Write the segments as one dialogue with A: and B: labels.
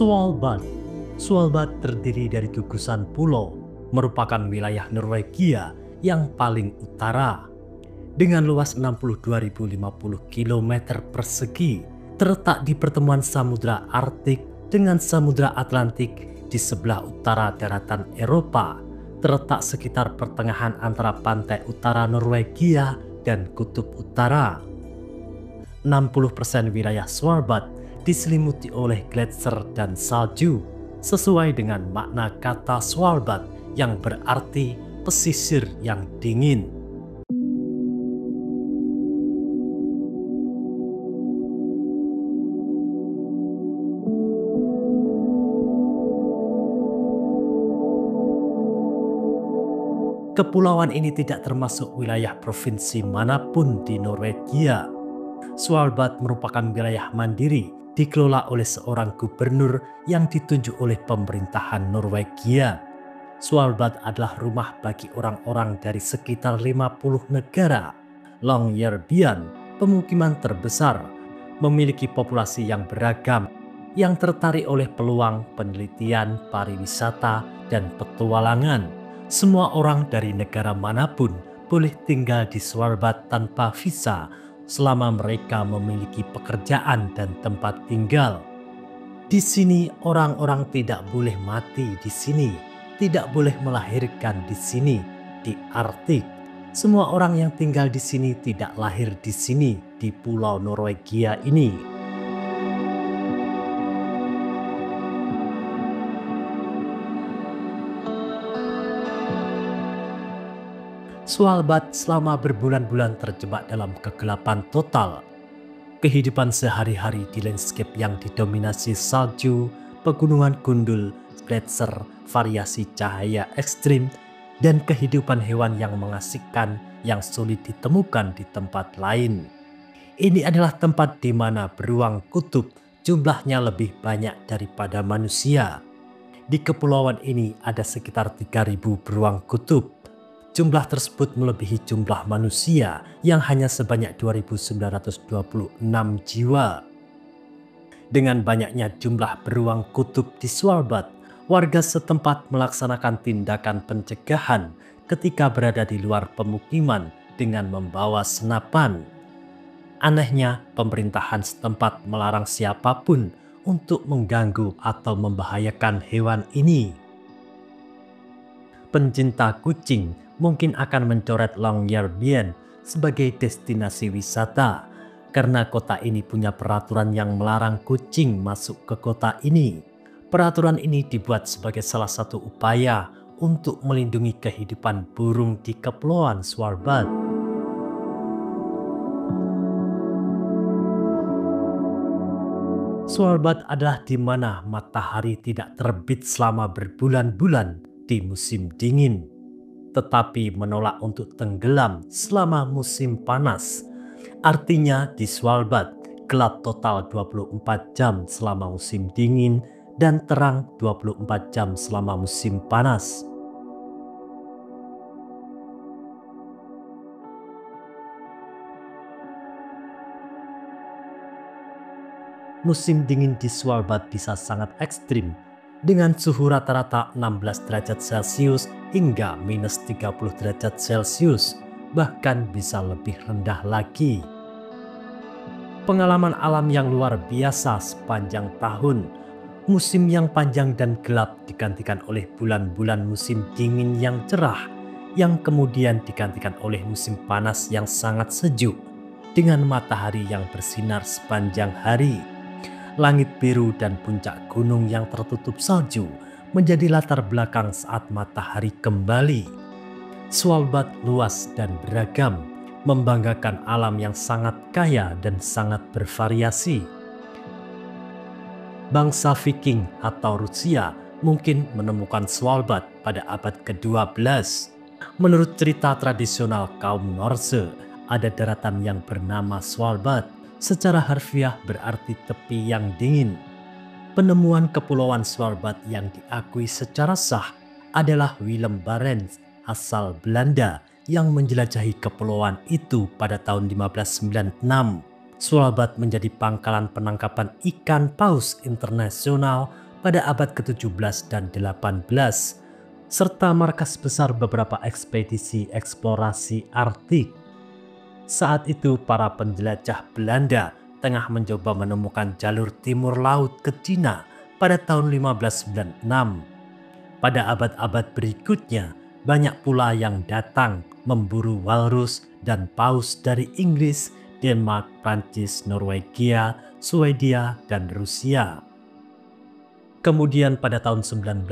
A: Svalbard. Svalbard terdiri dari gugusan pulau, merupakan wilayah Norwegia yang paling utara. Dengan luas 62.050 km persegi, terletak di pertemuan Samudra Arktik dengan Samudra Atlantik di sebelah utara daratan Eropa, terletak sekitar pertengahan antara pantai utara Norwegia dan Kutub Utara. 60% wilayah Svalbard diselimuti oleh gletser dan salju, sesuai dengan makna kata Svalbard yang berarti pesisir yang dingin. Kepulauan ini tidak termasuk wilayah provinsi manapun di Norwegia. Svalbard merupakan wilayah mandiri, dikelola oleh seorang gubernur yang ditunjuk oleh pemerintahan Norwegia. Svalbard adalah rumah bagi orang-orang dari sekitar 50 negara. Longyearbyen, pemukiman terbesar, memiliki populasi yang beragam, yang tertarik oleh peluang penelitian, pariwisata, dan petualangan. Semua orang dari negara manapun boleh tinggal di Svalbard tanpa visa selama mereka memiliki pekerjaan dan tempat tinggal. Di sini orang-orang tidak boleh mati di sini, tidak boleh melahirkan di sini, di Arktik. Semua orang yang tinggal di sini tidak lahir di sini, di pulau Norwegia ini. Svalbard selama berbulan-bulan terjebak dalam kegelapan total. Kehidupan sehari-hari di landscape yang didominasi salju, pegunungan gundul, gletser, variasi cahaya ekstrim, dan kehidupan hewan yang mengasihkan yang sulit ditemukan di tempat lain. Ini adalah tempat di mana beruang kutub jumlahnya lebih banyak daripada manusia. Di kepulauan ini ada sekitar 3.000 beruang kutub. Jumlah tersebut melebihi jumlah manusia yang hanya sebanyak 2.926 jiwa. Dengan banyaknya jumlah beruang kutub di Svalbard, warga setempat melaksanakan tindakan pencegahan ketika berada di luar pemukiman dengan membawa senapan. Anehnya, pemerintahan setempat melarang siapapun untuk mengganggu atau membahayakan hewan ini. Pencinta kucing mungkin akan mencoret Longyearbyen sebagai destinasi wisata karena kota ini punya peraturan yang melarang kucing masuk ke kota ini. Peraturan ini dibuat sebagai salah satu upaya untuk melindungi kehidupan burung di Kepulauan Svalbard. Svalbard adalah di mana matahari tidak terbit selama berbulan-bulan di musim dingin, tetapi menolak untuk tenggelam selama musim panas. Artinya di Svalbard gelap total 24 jam selama musim dingin dan terang 24 jam selama musim panas. Musim dingin di Svalbard bisa sangat ekstrim, dengan suhu rata-rata 16 derajat Celcius hingga minus 30 derajat Celcius, bahkan bisa lebih rendah lagi. Pengalaman alam yang luar biasa sepanjang tahun. Musim yang panjang dan gelap digantikan oleh bulan-bulan musim dingin yang cerah, yang kemudian digantikan oleh musim panas yang sangat sejuk, dengan matahari yang bersinar sepanjang hari. Langit biru dan puncak gunung yang tertutup salju menjadi latar belakang saat matahari kembali. Svalbard luas dan beragam, membanggakan alam yang sangat kaya dan sangat bervariasi. Bangsa Viking atau Rusia mungkin menemukan Svalbard pada abad ke-12. Menurut cerita tradisional kaum Norse, ada daratan yang bernama Svalbard. Secara harfiah berarti tepi yang dingin. Penemuan kepulauan Svalbard yang diakui secara sah adalah Willem Barents, asal Belanda, yang menjelajahi kepulauan itu pada tahun 1596. Svalbard menjadi pangkalan penangkapan ikan paus internasional pada abad ke-17 dan 18, serta markas besar beberapa ekspedisi eksplorasi Arktik. Saat itu para penjelajah Belanda tengah mencoba menemukan jalur timur laut ke Cina pada tahun 1596. Pada abad-abad berikutnya, banyak pula yang datang memburu walrus dan paus dari Inggris, Denmark, Prancis, Norwegia, Swedia, dan Rusia. Kemudian pada tahun 1906,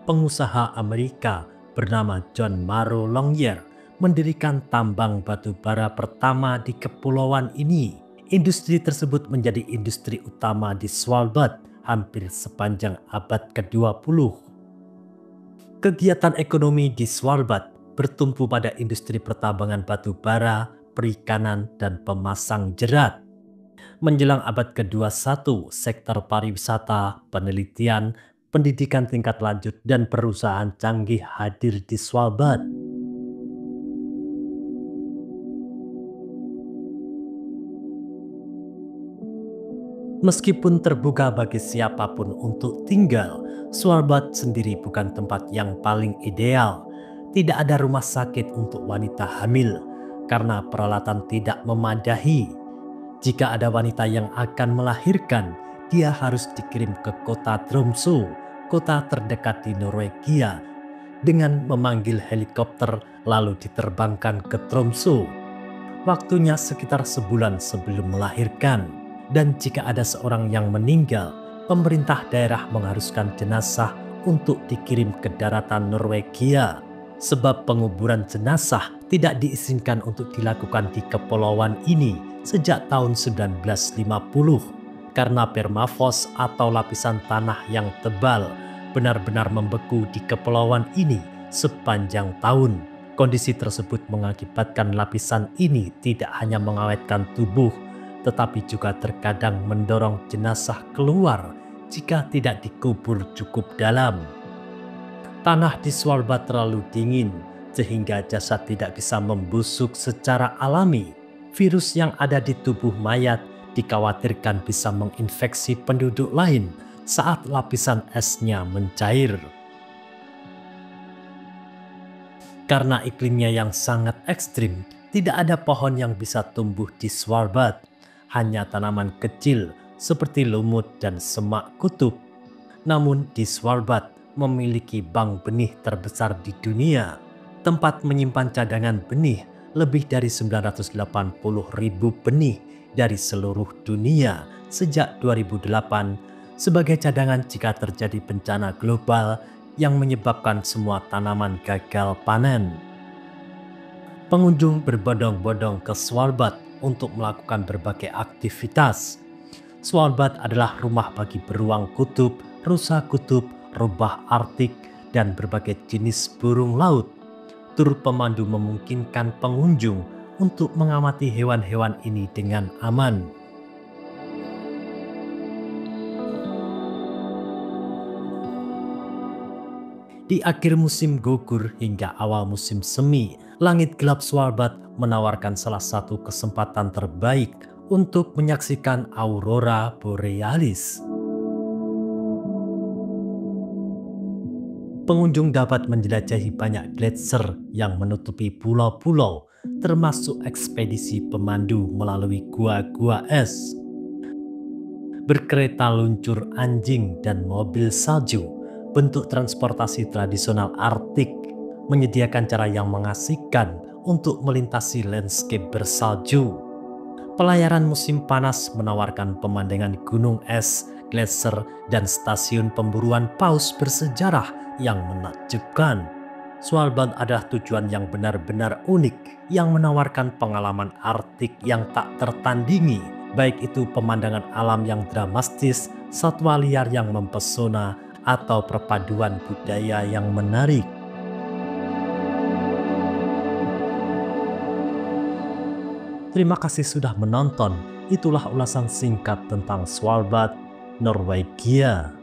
A: pengusaha Amerika bernama John Morrow Longyear mendirikan tambang batu bara pertama di kepulauan ini. Industri tersebut menjadi industri utama di Svalbard hampir sepanjang abad ke-20. Kegiatan ekonomi di Svalbard bertumpu pada industri pertambangan batu bara, perikanan, dan pemasang jerat. Menjelang abad ke-21, sektor pariwisata, penelitian, pendidikan tingkat lanjut, dan perusahaan canggih hadir di Svalbard. Meskipun terbuka bagi siapapun untuk tinggal, Svalbard sendiri bukan tempat yang paling ideal. Tidak ada rumah sakit untuk wanita hamil karena peralatan tidak memadai. Jika ada wanita yang akan melahirkan, dia harus dikirim ke kota Tromsø, kota terdekat di Norwegia, dengan memanggil helikopter lalu diterbangkan ke Tromsø. Waktunya sekitar sebulan sebelum melahirkan. Dan jika ada seorang yang meninggal, pemerintah daerah mengharuskan jenazah untuk dikirim ke daratan Norwegia. Sebab penguburan jenazah tidak diizinkan untuk dilakukan di kepulauan ini sejak tahun 1950 karena permafrost atau lapisan tanah yang tebal benar-benar membeku di kepulauan ini sepanjang tahun. Kondisi tersebut mengakibatkan lapisan ini tidak hanya mengawetkan tubuh, tetapi juga terkadang mendorong jenazah keluar jika tidak dikubur cukup dalam. Tanah di Svalbard terlalu dingin sehingga jasad tidak bisa membusuk secara alami. Virus yang ada di tubuh mayat dikhawatirkan bisa menginfeksi penduduk lain saat lapisan esnya mencair. Karena iklimnya yang sangat ekstrim, tidak ada pohon yang bisa tumbuh di Svalbard. Hanya tanaman kecil seperti lumut dan semak kutub. Namun di Svalbard memiliki bank benih terbesar di dunia, tempat menyimpan cadangan benih lebih dari 980.000 benih dari seluruh dunia sejak 2008 sebagai cadangan jika terjadi bencana global yang menyebabkan semua tanaman gagal panen. Pengunjung berbondong-bondong ke Svalbard untuk melakukan berbagai aktivitas. Svalbard adalah rumah bagi beruang kutub, rusa kutub, rubah Arktik, dan berbagai jenis burung laut. Tur pemandu memungkinkan pengunjung untuk mengamati hewan-hewan ini dengan aman. Di akhir musim gugur hingga awal musim semi, langit gelap Svalbard menawarkan salah satu kesempatan terbaik untuk menyaksikan aurora borealis. Pengunjung dapat menjelajahi banyak gletser yang menutupi pulau-pulau, termasuk ekspedisi pemandu melalui gua-gua es, berkereta luncur anjing dan mobil salju, bentuk transportasi tradisional Arktik, menyediakan cara yang mengasihkan untuk melintasi landscape bersalju. Pelayaran musim panas menawarkan pemandangan gunung es, gletser, dan stasiun pemburuan paus bersejarah yang menakjubkan. Svalbard adalah tujuan yang benar-benar unik yang menawarkan pengalaman Arktik yang tak tertandingi, baik itu pemandangan alam yang dramatis, satwa liar yang mempesona, atau perpaduan budaya yang menarik. Terima kasih sudah menonton. Itulah ulasan singkat tentang Svalbard, Norwegia.